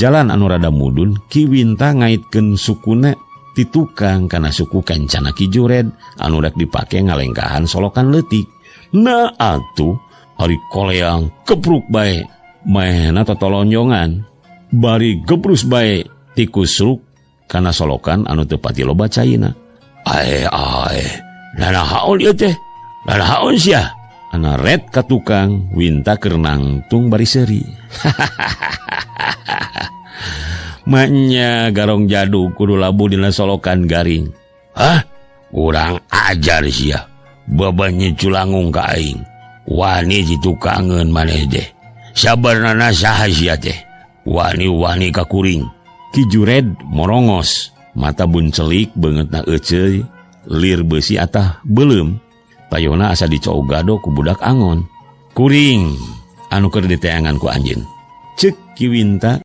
Jalan anu rada mudun, Ki Winta ngaitkeun sukuna ti tukang kana suku kencana Ki Jured anu rek dipake ngalengkahan solokan leutik. Nah atuh ari koleang kepruk bae maehna totolonjongan. Bari gebrus bae ti kusruk kana solokan anu teu pati loba caina. Ae nanahaon ieu teh? Nanahaon sia? Ana red ka tukang Winta keur nangtung bari seuri. Maknya garong jadu kudu labu dina solokan garing. Hah? Kurang ajar sia. Babanya culangung ka aing. Wani ditukangeun maneh teh. Sabarna saha sia teh? Wani ka kuring. Ki Jured morongos, mata buncelik beungeutna euceuy, lir beusi atah beuleum. Tayona asa dicoogado ku budak angon. Kuring anu keur diteangan ku anjeun. Ceuk Ki Winta